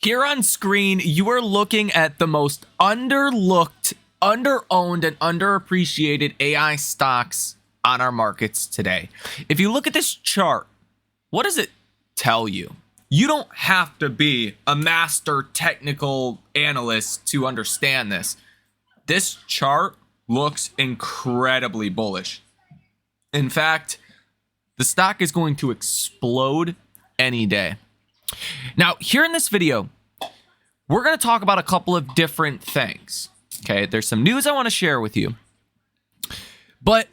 Here on screen, you are looking at the most underlooked, underowned, and underappreciated AI stocks on our markets today. If you look at this chart, what does it tell you? You don't have to be a master technical analyst to understand this. This chart looks incredibly bullish. In fact, the stock is going to explode any day. Now, here in this video, we're going to talk about a couple of different things. Okay, there's some news I want to share with you. But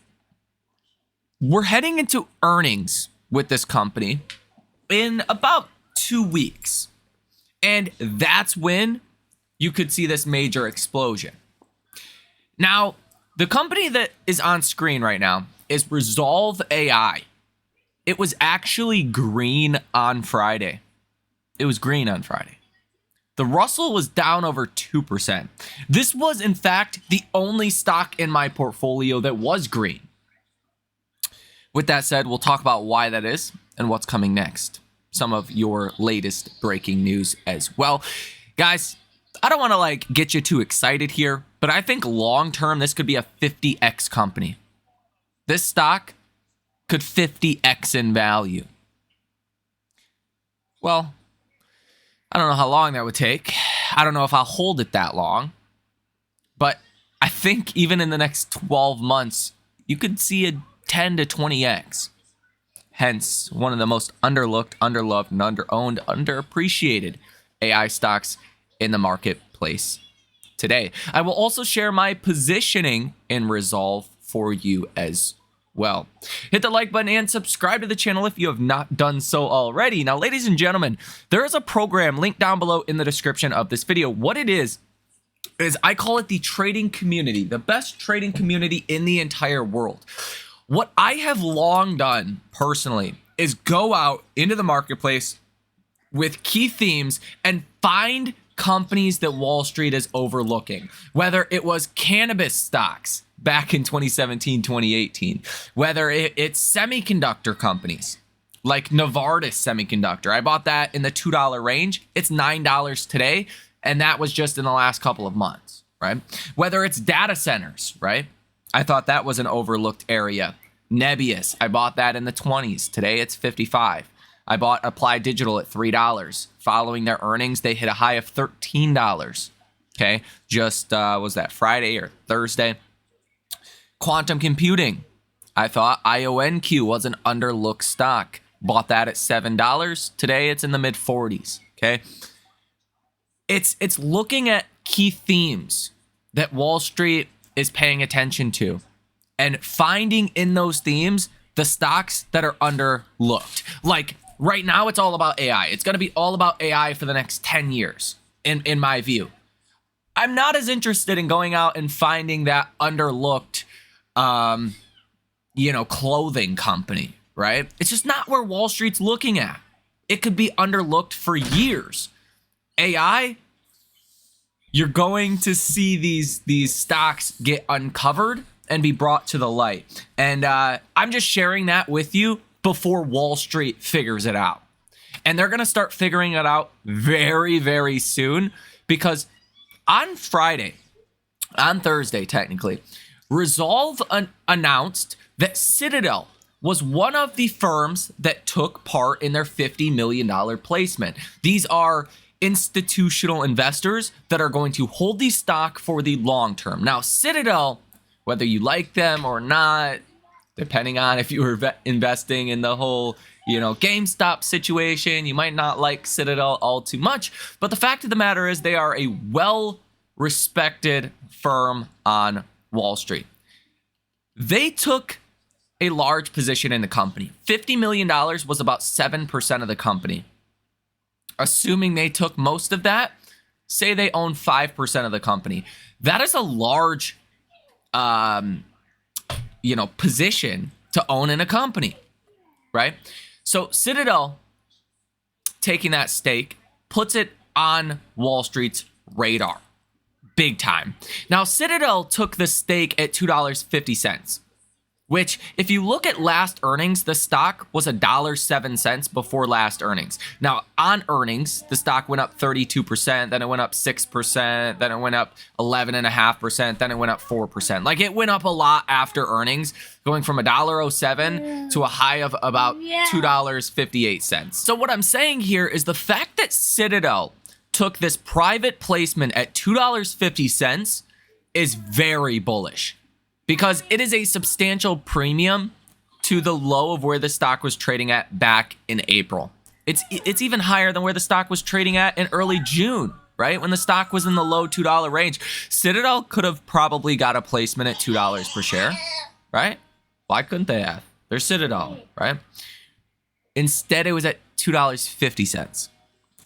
we're heading into earnings with this company in about 2 weeks. And that's when you could see this major explosion. Now, the company that is on screen right now is Resolve AI. It was actually green on Friday. It was green on Friday. The Russell was down over 2%. This was, in fact, the only stock in my portfolio that was green. With that said, we'll talk about why that is and what's coming next. Some of your latest breaking news as well. Guys, I don't want to get you too excited here, but I think long term this could be a 50x company. This stock could 50x in value. Well, I don't know how long that would take. I don't know if I'll hold it that long. But I think even in the next 12 months, you could see a 10 to 20x. Hence, one of the most underlooked, underloved, and underowned, underappreciated AI stocks in the marketplace today. I will also share my positioning in Resolve for you as well. Hit the like button and subscribe to the channel if you have not done so already. Now, ladies and gentlemen, there is a program linked down below in the description of this video. What it is I call it the trading community, the best trading community in the entire world. What I have long done personally is go out into the marketplace with key themes and find companies that Wall Street is overlooking, whether it was cannabis stocks back in 2017, 2018, whether it's semiconductor companies like Novartis Semiconductor. I bought that in the $2 range. It's $9 today, and that was just in the last couple of months, right? Whether it's data centers, right? I thought that was an overlooked area. Nebius, I bought that in the 20s. Today it's 55. I bought Applied Digital at $3. Following their earnings, they hit a high of $13. Okay, just was that Friday or Thursday? Quantum computing. I thought IONQ was an underlooked stock. Bought that at $7. Today it's in the mid 40s. Okay, it's looking at key themes that Wall Street is paying attention to and finding in those themes the stocks that are underlooked. Like right now, it's all about AI. It's going to be all about AI for the next 10 years, in my view. I'm not as interested in going out and finding that underlooked, clothing company, right? It's just not where Wall Street's looking at. It could be underlooked for years. AI, you're going to see these stocks get uncovered and be brought to the light. And I'm just sharing that with you before Wall Street figures it out. And they're going to start figuring it out very, very soon, because on Thursday, technically, Resolve announced that Citadel was one of the firms that took part in their $50 million placement. These are institutional investors that are going to hold the stock for the long term. Now, Citadel, whether you like them or not, depending on if you were investing in the whole, GameStop situation, you might not like Citadel all too much. But the fact of the matter is they are a well-respected firm on Wall Street. They took a large position in the company. $50 million was about 7% of the company. Assuming they took most of that, say they own 5% of the company. That is a large position to own in a company, right? So Citadel taking that stake puts it on Wall Street's radar, big time. Now, Citadel took the stake at $2.50, which if you look at last earnings, the stock was $1.07 before last earnings. Now, on earnings, the stock went up 32%, then it went up 6%, then it went up 11.5%, then it went up 4%. Like, it went up a lot after earnings, going from $1.07 to a high of about $2.58. So what I'm saying here is the fact that Citadel took this private placement at $2.50 is very bullish, because it is a substantial premium to the low of where the stock was trading at back in April. It's even higher than where the stock was trading at in early June, right? When the stock was in the low $2 range. Citadel could have probably got a placement at $2 per share, right? Why couldn't they have? They're Citadel, right? Instead, it was at $2.50.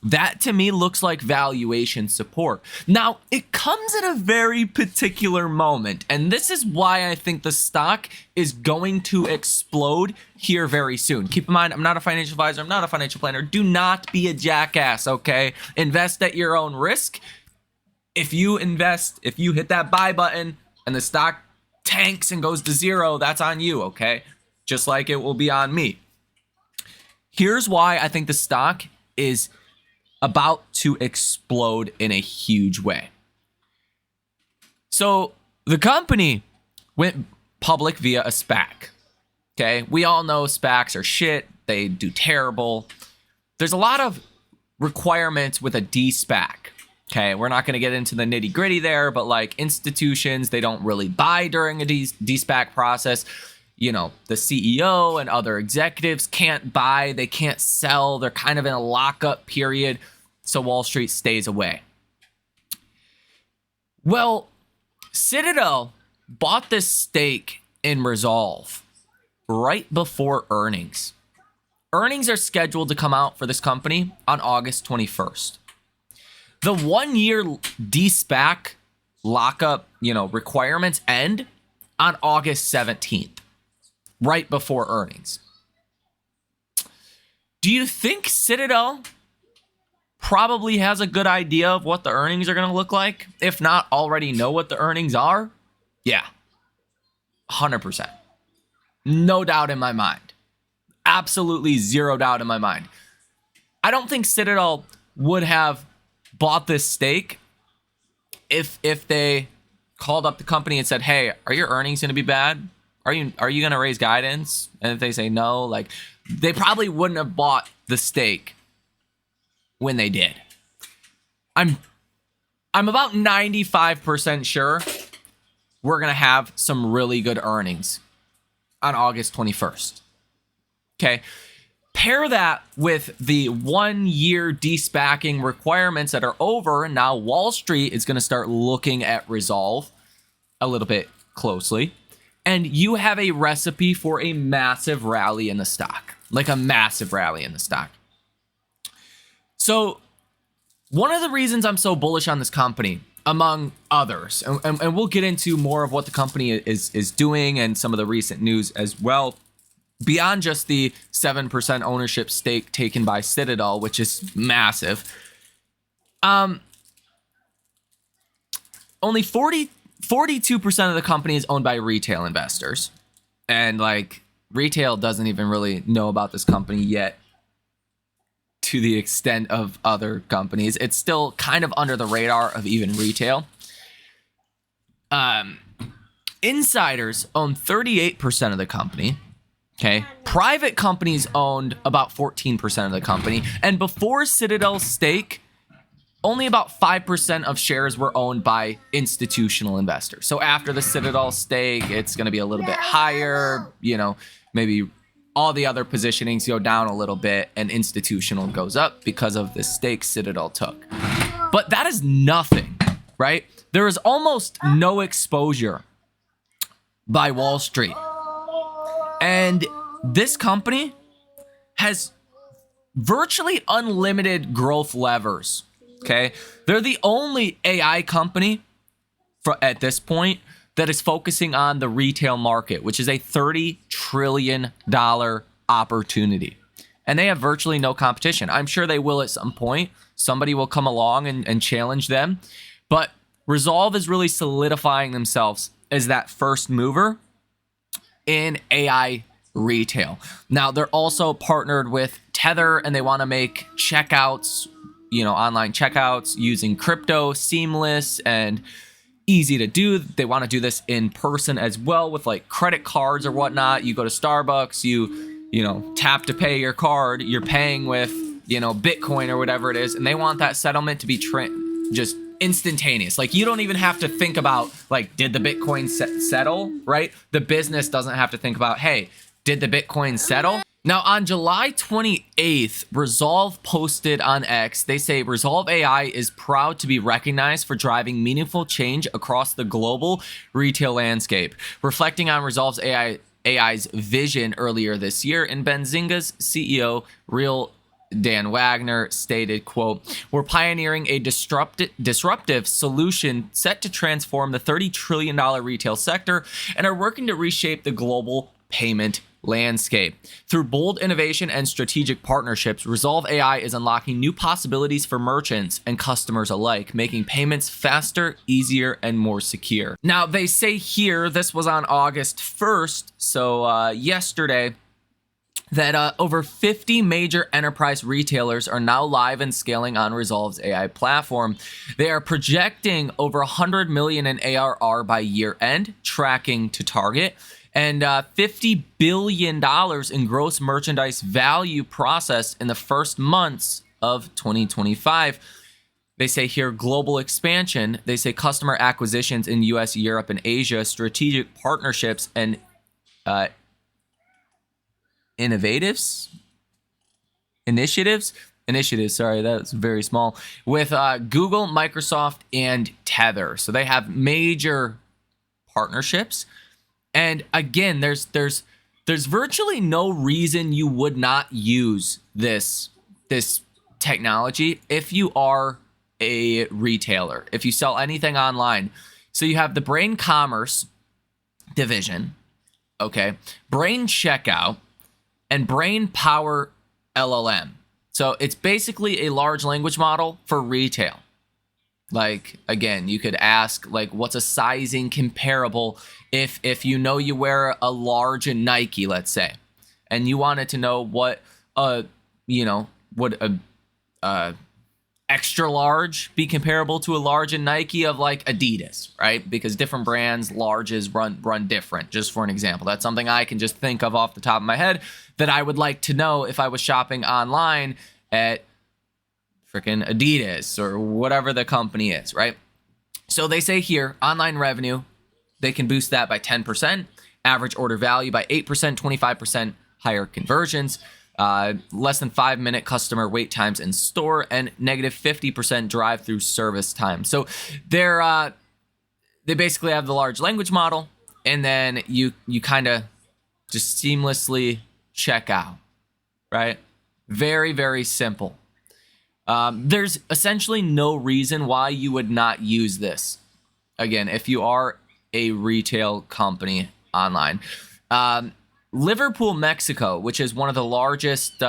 That to me looks like valuation support. Now, it comes at a very particular moment, and this is why I think the stock is going to explode here very soon. Keep in mind, I'm not a financial advisor, I'm not a financial planner. Do not be a jackass, okay? Invest at your own risk. If you hit that buy button and the stock tanks and goes to zero, that's on you, okay? Just like it will be on me. Here's why I think the stock is about to explode in a huge way. So the company went public via a SPAC. Okay, we all know SPACs are shit. They do terrible. There's a lot of requirements with a de-SPAC. Okay, we're not going to get into the nitty gritty there, but like institutions, they don't really buy during a de-SPAC process. You know, the CEO and other executives can't buy, they can't sell, they're kind of in a lockup period, so Wall Street stays away. Well, Citadel bought this stake in Resolve right before earnings. Earnings are scheduled to come out for this company on August 21st. The 1 year de-SPAC lockup, requirements end on August 17th. Right before earnings. Do you think Citadel probably has a good idea of what the earnings are going to look like? If not already know what the earnings are? Yeah. 100%. No doubt in my mind. Absolutely zero doubt in my mind. I don't think Citadel would have bought this stake if they called up the company and said, "Hey, are your earnings going to be bad? Are you going to raise guidance?" And if they say no, like, they probably wouldn't have bought the stake when they did. I'm about 95% sure we're going to have some really good earnings on August 21st. Okay. Pair that with the 1 year de-SPACing requirements that are over, and now Wall Street is going to start looking at Resolve a little bit closely. And you have a recipe for a massive rally in the stock. Like a massive rally in the stock. So one of the reasons I'm so bullish on this company, among others, and we'll get into more of what the company is doing and some of the recent news as well, beyond just the 7% ownership stake taken by Citadel, which is massive. Only 42% of the company is owned by retail investors. And like, retail doesn't even really know about this company yet to the extent of other companies. It's still kind of under the radar of even retail. Insiders own 38% of the company. Okay. Private companies owned about 14% of the company. And before Citadel's stake, only about 5% of shares were owned by institutional investors. So after the Citadel stake, it's going to be a little bit higher. Maybe all the other positionings go down a little bit and institutional goes up because of the stake Citadel took. But that is nothing, right? There is almost no exposure by Wall Street. And this company has virtually unlimited growth levers. Okay, they're the only AI company at this point that is focusing on the retail market, which is a $30 trillion opportunity. And they have virtually no competition. I'm sure they will at some point. Somebody will come along and challenge them. But Resolve is really solidifying themselves as that first mover in AI retail. Now, they're also partnered with Tether, and they want to make checkouts, online checkouts using crypto seamless and easy to do. They want to do this in person as well with like credit cards or whatnot. You go to Starbucks, you tap to pay your card, you're paying with, Bitcoin or whatever it is, and they want that settlement to be just instantaneous. Like, you don't even have to think about, like, did the Bitcoin settle, right? The business doesn't have to think about, hey, did the Bitcoin settle? Now, on July 28th, Resolve posted on X, they say Resolve AI is proud to be recognized for driving meaningful change across the global retail landscape. Reflecting on Resolve's AI's vision earlier this year, and Benzinga's CEO, Real Dan Wagner, stated, quote, "We're pioneering a disruptive solution set to transform the $30 trillion retail sector and are working to reshape the global payment landscape. Through bold innovation and strategic partnerships, Resolve AI is unlocking new possibilities for merchants and customers alike, making payments faster, easier, and more secure." Now, they say here, this was on August 1st, so yesterday, that over 50 major enterprise retailers are now live and scaling on Resolve's AI platform. They are projecting over $100 million in ARR by year end, tracking to target, and $50 billion in gross merchandise value processed in the first months of 2025. They say here global expansion. They say customer acquisitions in US, Europe, and Asia, strategic partnerships, and initiatives, sorry, that's very small, with Google, Microsoft, and Tether. So they have major partnerships. And again, there's virtually no reason you would not use this technology if you are a retailer, if you sell anything online. So you have the Brain Commerce division, okay, Brain Checkout, and Brain Power LLM. So it's basically a large language model for retail. Like, again, you could ask, like, what's a sizing comparable if you wear a large in Nike, let's say, and you wanted to know what extra large be comparable to a large in Nike of like Adidas, right? Because different brands, larges run different, just for an example. That's something I can just think of off the top of my head that I would like to know if I was shopping online at freaking Adidas or whatever the company is, right? So they say here, online revenue, they can boost that by 10%, average order value by 8%, 25% higher conversions, less than 5-minute customer wait times in store, and negative 50% drive-through service time. So they basically have the large language model, and then you kind of just seamlessly check out, right? Very, very simple. There's essentially no reason why you would not use this. Again, if you are a retail company online. Liverpool, Mexico, which is one of the largest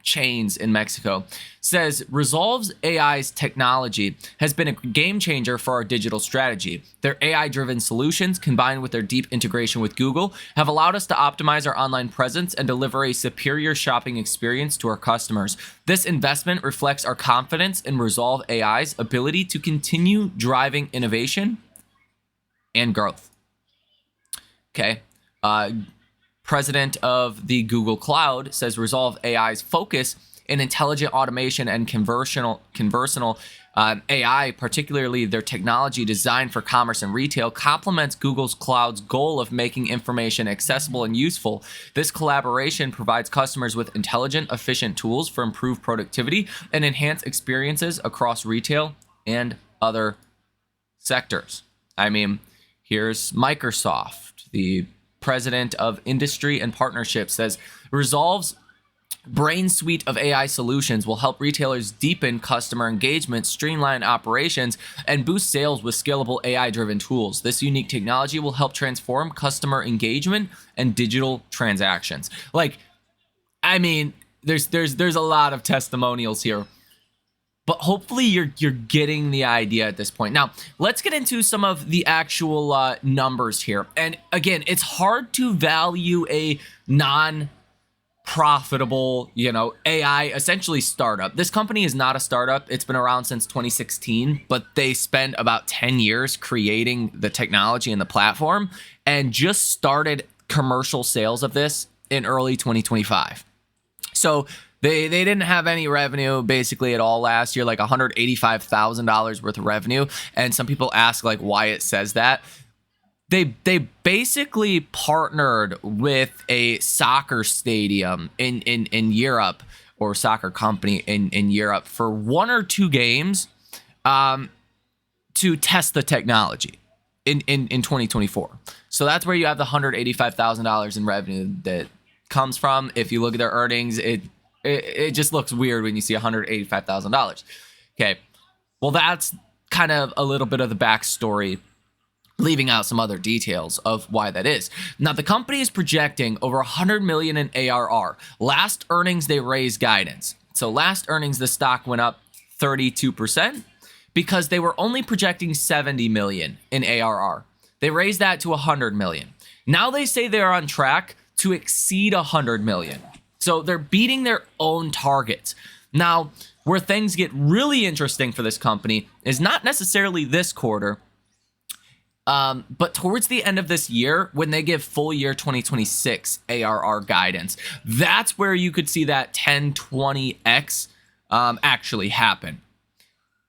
chains in Mexico, says Resolve's AI's technology has been a game changer for our digital strategy. Their AI-driven solutions, combined with their deep integration with Google, have allowed us to optimize our online presence and deliver a superior shopping experience to our customers. This investment reflects our confidence in Resolve AI's ability to continue driving innovation and growth. Okay. President of the Google Cloud says Resolve AI's focus in intelligent automation and conversational AI, particularly their technology designed for commerce and retail, complements Google's Cloud's goal of making information accessible and useful. This collaboration provides customers with intelligent, efficient tools for improved productivity and enhanced experiences across retail and other sectors. I mean, here's Microsoft, the president of industry and partnerships, says Resolve's Brain suite of AI solutions will help retailers deepen customer engagement, streamline operations, and boost sales with scalable AI-driven tools. This unique technology will help transform customer engagement and digital transactions. Like, I mean, there's a lot of testimonials here, But hopefully you're getting the idea at this point. Now, let's get into some of the actual numbers here. And again, it's hard to value a non-profitable, AI essentially startup. This company is not a startup. It's been around since 2016, but they spent about 10 years creating the technology and the platform and just started commercial sales of this in early 2025. So they didn't have any revenue basically at all last year, like $185,000 worth of revenue. And some people ask like why it says that. They basically partnered with a soccer stadium in Europe, or soccer company in Europe, for 1 or 2 games to test the technology in 2024. So that's where you have the $185,000 in revenue that comes from. If you look at their earnings, it just looks weird when you see $185,000. Okay, well, that's kind of a little bit of the backstory, leaving out some other details of why that is. Now, the company is projecting over 100 million in ARR. Last earnings, they raised guidance. So last earnings, the stock went up 32% because they were only projecting 70 million in ARR. They raised that to 100 million. Now they say they're on track to exceed 100 million. So they're beating their own targets. Now, where things get really interesting for this company is not necessarily this quarter, but towards the end of this year, when they give full year 2026 ARR guidance, that's where you could see that 10-20x actually happen.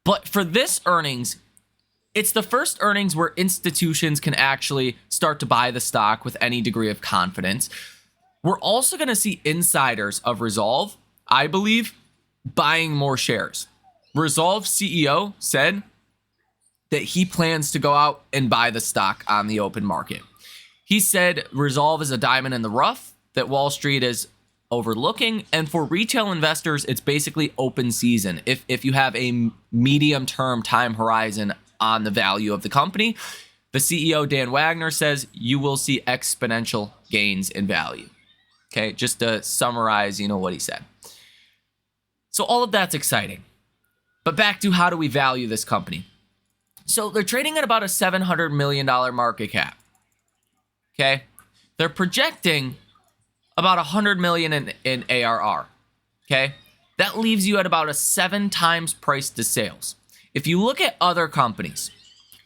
But for this earnings, it's the first earnings where institutions can actually start to buy the stock with any degree of confidence. We're also going to see insiders of Resolve, I believe, buying more shares. Resolve CEO said that he plans to go out and buy the stock on the open market. He said Resolve is a diamond in the rough that Wall Street is overlooking, and for retail investors, it's basically open season. If you have a medium-term time horizon on the value of the company, the CEO, Dan Wagner, says you will see exponential gains in value. Okay, just to summarize, what he said. So all of that's exciting. But back to how do we value this company? So they're trading at about a $700 million market cap. Okay, they're projecting about 100 million in ARR. Okay, that leaves you at about a 7 times price to sales. If you look at other companies,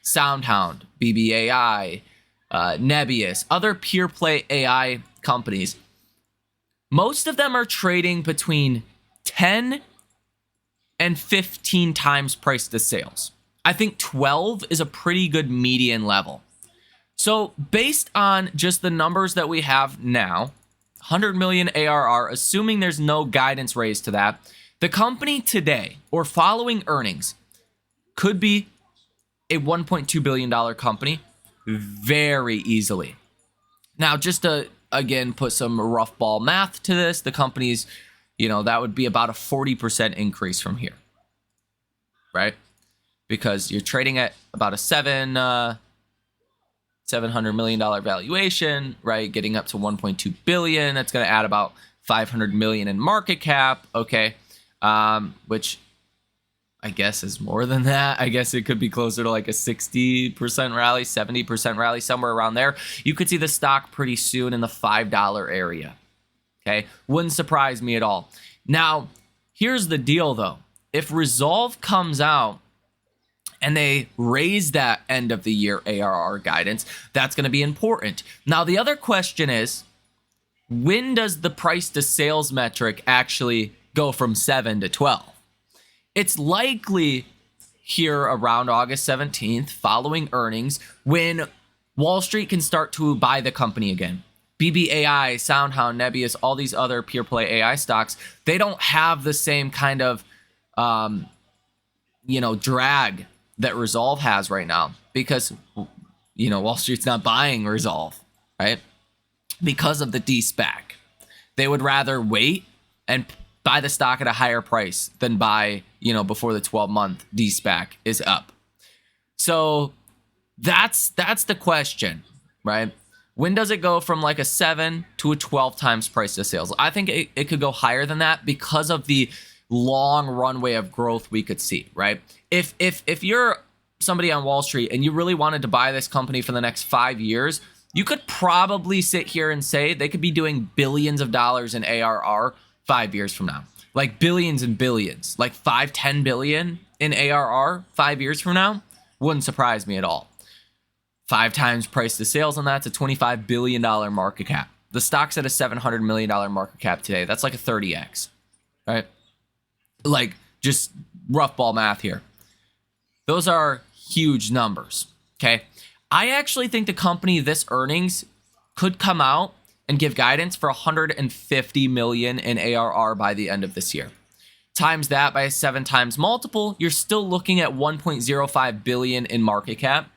SoundHound, BBAI, Nebius, other pure play AI companies, most of them are trading between 10 and 15 times price to sales. I think 12 is a pretty good median level. So based on just the numbers that we have now, 100 million ARR, assuming there's no guidance raised to that, the company today or following earnings could be a $1.2 billion company very easily. Now, just to, again, put some rough ball math to this, the company's, that would be about a 40% increase from here, right? Because you're trading at about a $700 million valuation, right? Getting up to 1.2 billion. That's going to add about 500 million in market cap. Okay. Which I guess is more than that. I guess it could be closer to like a 60% rally, 70% rally, somewhere around there. You could see the stock pretty soon in the $5 area. Okay. Wouldn't surprise me at all. Now, here's the deal though. If Resolve comes out and they raise that end of the year ARR guidance, that's going to be important. Now, the other question is, when does the price to sales metric actually go from 7 to 12? It's likely here around August 17th, following earnings, when Wall Street can start to buy the company again. BBAI, SoundHound, Nebius, all these other pure play AI stocks, they don't have the same kind of, drag that Resolve has right now because, Wall Street's not buying Resolve, right? Because of the de-SPAC. They would rather wait and buy the stock at a higher price than buy, before the 12-month de-SPAC is up. So that's the question, right? When does it go from like a 7 to a 12 times price to sales? I think it could go higher than that because of the long runway of growth we could see, right? If you're somebody on Wall Street and you really wanted to buy this company for the next 5 years, you could probably sit here and say they could be doing billions of dollars in ARR 5 years from now. Like billions and billions, like 5-10 billion in ARR 5 years from now. Wouldn't surprise me at all. 5 times price to sales on that's a $25 billion market cap. The stock's at a $700 million market cap today. That's like a 30x, right? Like just rough ball math here. Those are huge numbers, okay? I actually think the company this earnings could come out and give guidance for 150 million in ARR by the end of this year. Times that by a 7 times multiple, you're still looking at 1.05 billion in market cap.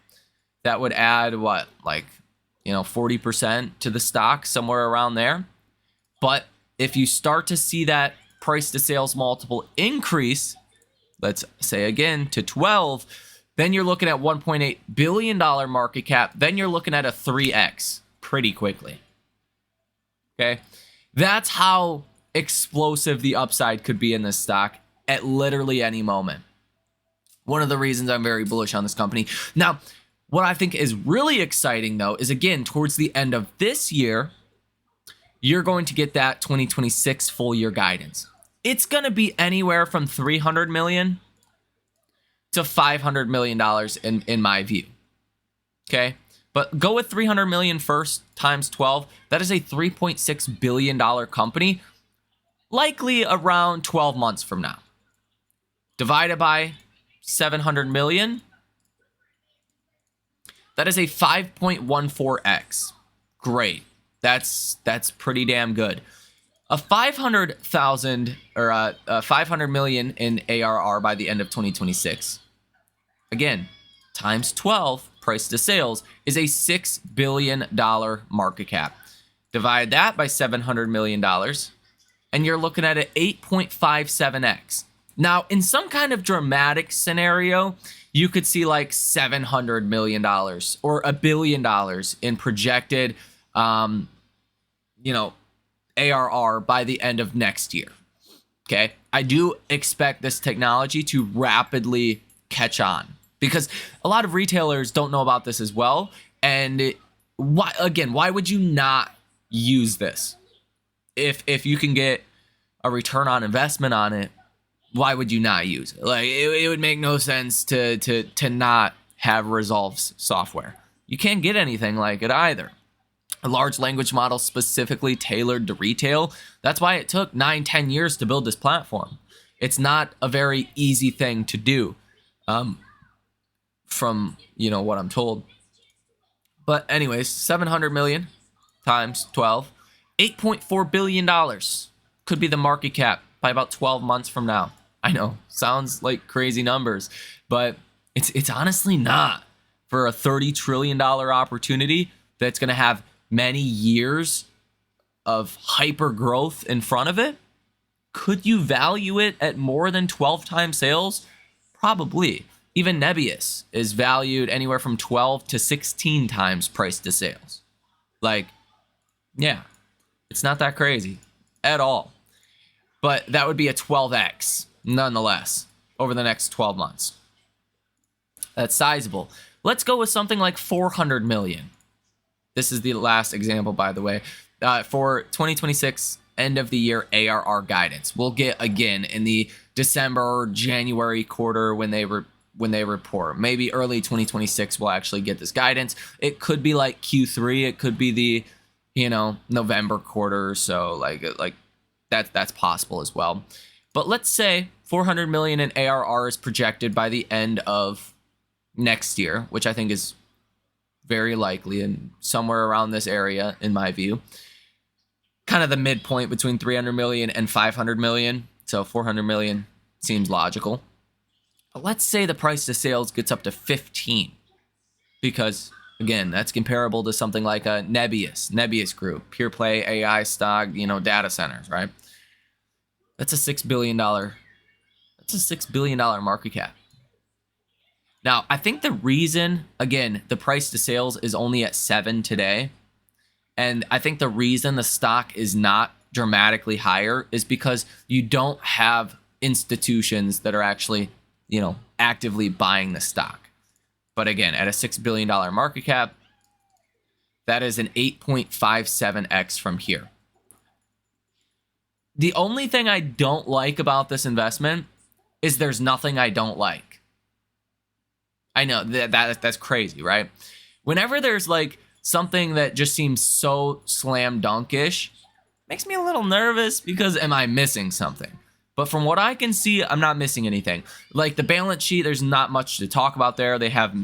That would add what, like, 40% to the stock, somewhere around there. But if you start to see that price to sales multiple increase, let's say again to 12, then you're looking at $1.8 billion market cap. Then you're looking at a 3x pretty quickly. Okay. That's how explosive the upside could be in this stock at literally any moment. One of the reasons I'm very bullish on this company. Now, what I think is really exciting though is, again, towards the end of this year, you're going to get that 2026 full year guidance. It's going to be anywhere from $300 million to $500 million in my view. Okay. But go with 300 million first times 12. That is a $3.6 billion company, likely around 12 months from now. Divided by 700 million. That is a 5.14x. Great. That's pretty damn good. A 500,000 or 500 million in ARR by the end of 2026. Again, times 12 price to sales is a $6 billion market cap. Divide that by $700 million and you're looking at an 8.57x. Now, in some kind of dramatic scenario, you could see like $700 million or $1 billion in projected, ARR by the end of next year. Okay. I do expect this technology to rapidly catch on because a lot of retailers don't know about this as well. And why would you not use this? If you can get a return on investment on it, why would you not use it? Like it would make no sense to not have Resolve's software. You can't get anything like it either. A large language model specifically tailored to retail. That's why it took 9-10 years to build this platform. It's not a very easy thing to do, from what I'm told. But anyways, 700 million times 12, $8.4 billion could be the market cap by about 12 months from now. I know, sounds like crazy numbers, but it's honestly not. For a $30 trillion opportunity that's going to have many years of hyper growth in front of it, could you value it at more than 12 times sales? Probably. Even Nebius is valued anywhere from 12 to 16 times price to sales. Like, yeah, it's not that crazy at all. But that would be a 12x nonetheless over the next 12 months. That's sizable. Let's go with something like 400 million. This is the last example, by the way, for 2026 end of the year ARR guidance. We'll get again in the December or January quarter when they report. Maybe early 2026 we'll actually get this guidance. It could be like Q3. It could be the November quarter or so. Like that's possible as well. But let's say 400 million in ARR is projected by the end of next year, which I think is very likely and somewhere around this area in my view. Kind of the midpoint between 300 million and 500 million. So 400 million seems logical. But let's say the price to sales gets up to 15, because again, that's comparable to something like a Nebius Group, pure play AI stock, data centers, right? That's a $6 billion. That's a $6 billion market cap. Now, I think the reason, again, the price to sales is only at 7 today, and I think the reason the stock is not dramatically higher is because you don't have institutions that are actually, actively buying the stock. But again, at a $6 billion market cap, that is an 8.57x from here. The only thing I don't like about this investment is there's nothing I don't like. I know that's crazy, right? Whenever there's like something that just seems so slam dunkish, makes me a little nervous because am I missing something? But from what I can see, I'm not missing anything. Like the balance sheet, there's not much to talk about there. They have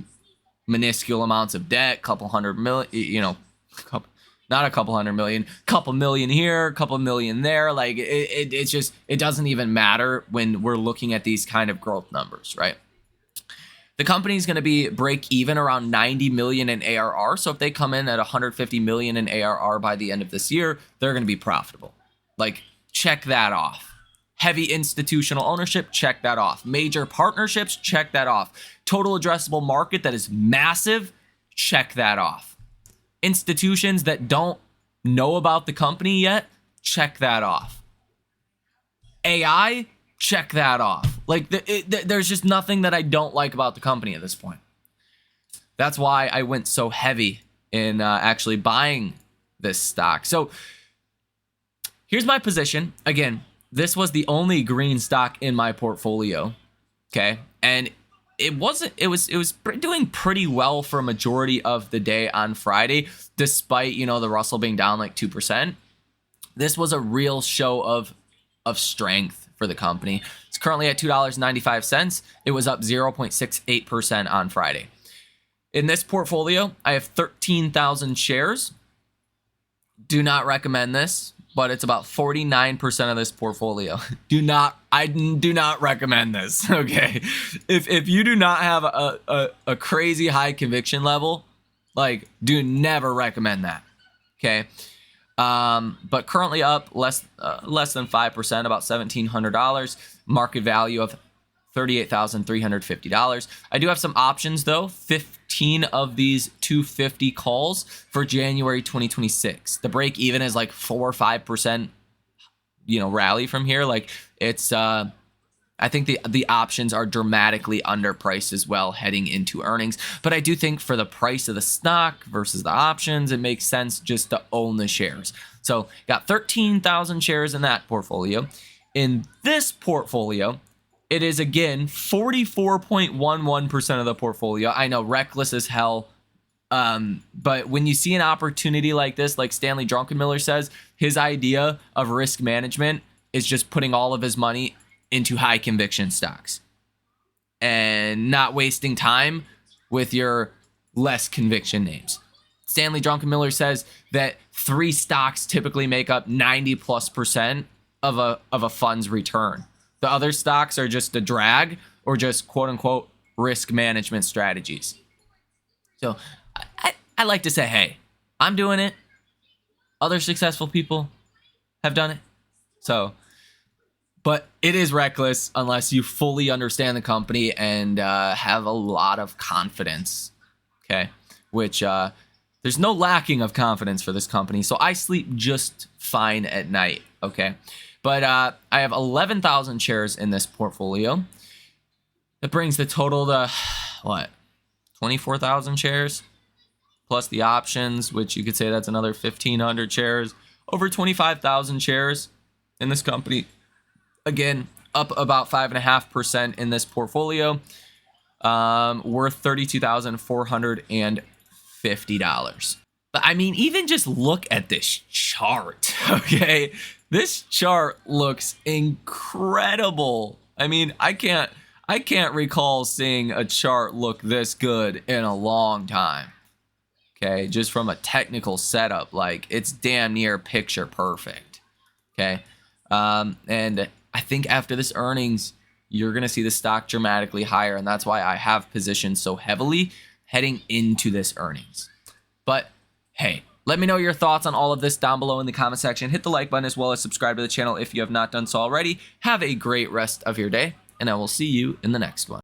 minuscule amounts of debt, couple hundred million, not a couple hundred million, couple million here, couple million there. Like it's just, it doesn't even matter when we're looking at these kind of growth numbers, right? The company's going to be break even around 90 million in ARR. So if they come in at 150 million in ARR by the end of this year, they're going to be profitable. Like, check that off. Heavy institutional ownership, check that off. Major partnerships, check that off. Total addressable market that is massive, check that off. Institutions that don't know about the company yet, check that off. AI, check that off. Like, there's just nothing that I don't like about the company at this point. That's why I went so heavy in actually buying this stock. So here's my position. Again, this was the only green stock in my portfolio. Okay. And it was doing pretty well for a majority of the day on Friday, despite, the Russell being down like 2%. This was a real show of strength for the company. It's currently at $2.95. It was up 0.68% on Friday. In this portfolio, I have 13,000 shares. Do not recommend this, but it's about 49% of this portfolio. I do not recommend this. Okay. If you do not have a crazy high conviction level, like, do never recommend that. Okay. But currently up less than 5%, about $1,700, market value of $38,350. I do have some options though. 15 of these 250 calls for January 2026. The break even is like 4 or 5%, rally from here. Like it's, I think the options are dramatically underpriced as well heading into earnings. But I do think for the price of the stock versus the options, it makes sense just to own the shares. So got 13,000 shares in that portfolio. In this portfolio, it is again 44.11% of the portfolio. I know, reckless as hell. But when you see an opportunity like this, like Stanley Druckenmiller says, his idea of risk management is just putting all of his money into high conviction stocks and not wasting time with your less conviction names. Stanley Druckenmiller says that 3 stocks typically make up 90+% of a fund's return. The other stocks are just a drag or just quote unquote risk management strategies. So I like to say, hey, I'm doing it. Other successful people have done it. So, but it is reckless unless you fully understand the company and have a lot of confidence. Okay. Which there's no lacking of confidence for this company. So I sleep just fine at night. Okay. But I have 11,000 shares in this portfolio. That brings the total to, 24,000 shares? Plus the options, which you could say that's another 1,500 shares. Over 25,000 shares in this company. Again, up about 5.5% in this portfolio. Worth $32,450. But I mean, even just look at this chart, okay? This chart looks incredible. I mean, I can't recall seeing a chart look this good in a long time. Okay, just from a technical setup, like it's damn near picture perfect. Okay, and I think after this earnings, you're gonna see the stock dramatically higher, and that's why I have positioned so heavily heading into this earnings. But hey, let me know your thoughts on all of this down below in the comment section. Hit the like button as well as subscribe to the channel if you have not done so already. Have a great rest of your day, and I will see you in the next one.